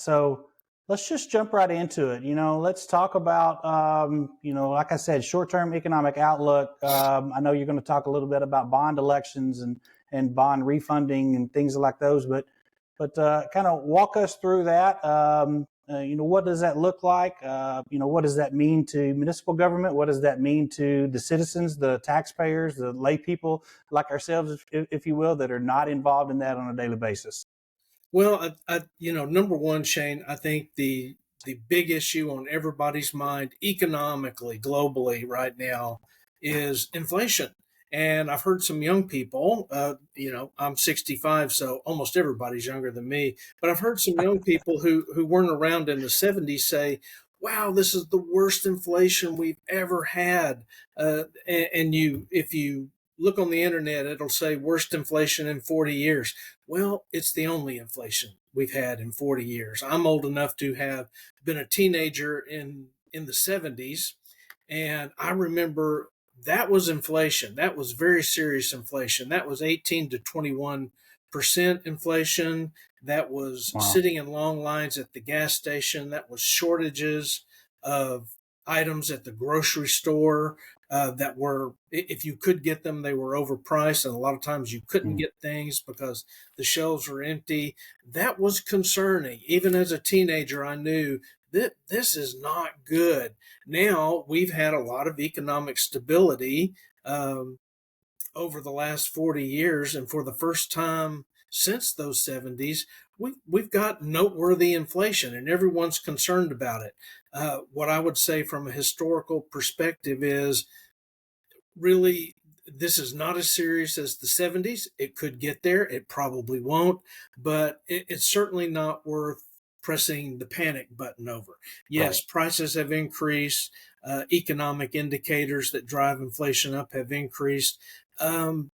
So let's just jump right into it. Let's talk about, like I said, short-term economic outlook. I know you're going to talk a little bit about bond elections and bond refunding and things like those, but kind of walk us through that. What does that look like? What does that mean to municipal government? What does that mean to the citizens, the taxpayers, the lay people like ourselves, if you will, that are not involved in that on a daily basis? Well, number one, Shane, I think the big issue on everybody's mind economically, globally, right now, is inflation. And I've heard some young people, I'm 65, so almost everybody's younger than me. But I've heard some young people who weren't around in the 70s say, "Wow, this is the worst inflation we've ever had." If you look on the internet, it'll say worst inflation in 40 years. Well, it's the only inflation we've had in 40 years. I'm old enough to have been a teenager in the 70s, and I remember that was inflation. That was very serious inflation. That was 18 to 21% inflation. That was Wow. sitting in long lines at the gas station. That was shortages of items at the grocery store that were, if you could get them, they were overpriced. And a lot of times you couldn't Mm. get things because the shelves were empty. That was concerning. Even as a teenager, I knew that this is not good. Now we've had a lot of economic stability over the last 40 years. And for the first time since those 70s, we've got noteworthy inflation and everyone's concerned about it. What I would say from a historical perspective is really this is not as serious as the 70s. It could get there. It probably won't, but it's certainly not worth pressing the panic button over. Yes, Right. prices have increased. Economic indicators that drive inflation up have increased. Um,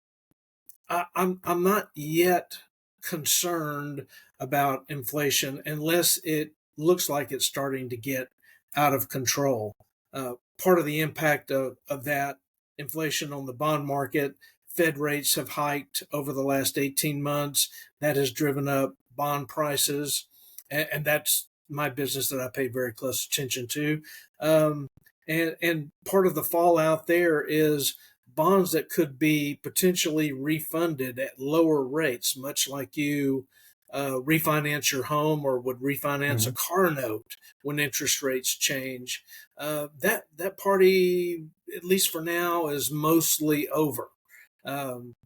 I'm not yet concerned about inflation unless it looks like it's starting to get out of control. Part of the impact of that inflation on the bond market, Fed rates have hiked over the last 18 months. That has driven up bond prices, and that's my business that I pay very close attention to. Um, and part of the fallout there is bonds that could be potentially refunded at lower rates, much like you refinance your home or would refinance a Mhm. car note when interest rates change. That party, at least for now, is mostly over.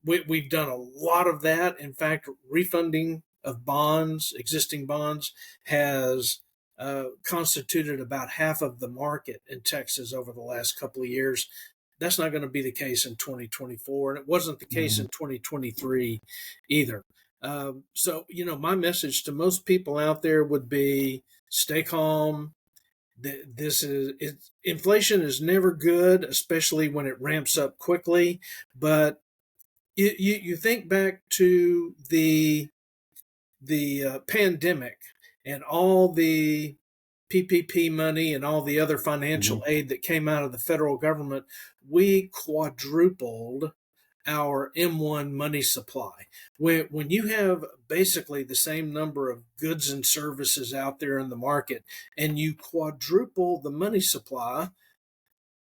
We've done a lot of that. In fact, refunding of bonds, existing bonds, has constituted about half of the market in Texas over the last couple of years. That's not going to be the case in 2024, and it wasn't the case Mhm. in 2023 either. My message to most people out there would be stay calm. Inflation is never good, especially when it ramps up quickly. But you think back to the pandemic and all the PPP money and all the other financial Mhm. aid that came out of the federal government, we quadrupled our M1 money supply. When you have basically the same number of goods and services out there in the market and you quadruple the money supply,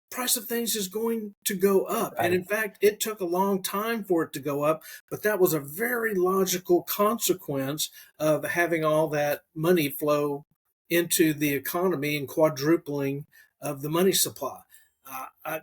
price of things is going to go up. And in Right. fact, it took a long time for it to go up, but that was a very logical consequence of having all that money flow into the economy and quadrupling of the money supply. I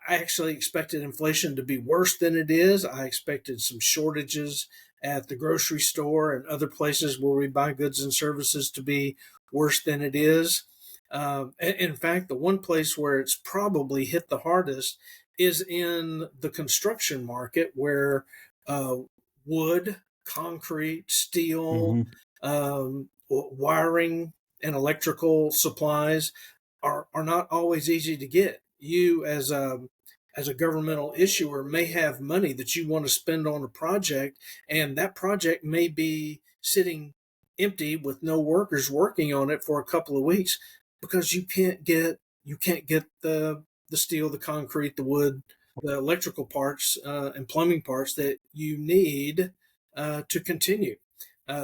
actually expected inflation to be worse than it is. I expected some shortages at the grocery store and other places where we buy goods and services to be worse than it is. In fact, the one place where it's probably hit the hardest is in the construction market, where uh, wood, concrete, steel, Mhm. wiring, and electrical supplies are not always easy to get. You, as a governmental issuer, may have money that you want to spend on a project, and that project may be sitting empty with no workers working on it for a couple of weeks because you can't get the steel, the concrete, the wood, the electrical parts and plumbing parts that you need to continue.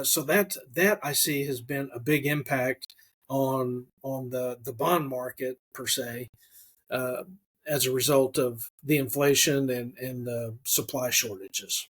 So that I see has been a big impact on the bond market per se, uh, as a result of the inflation and the supply shortages.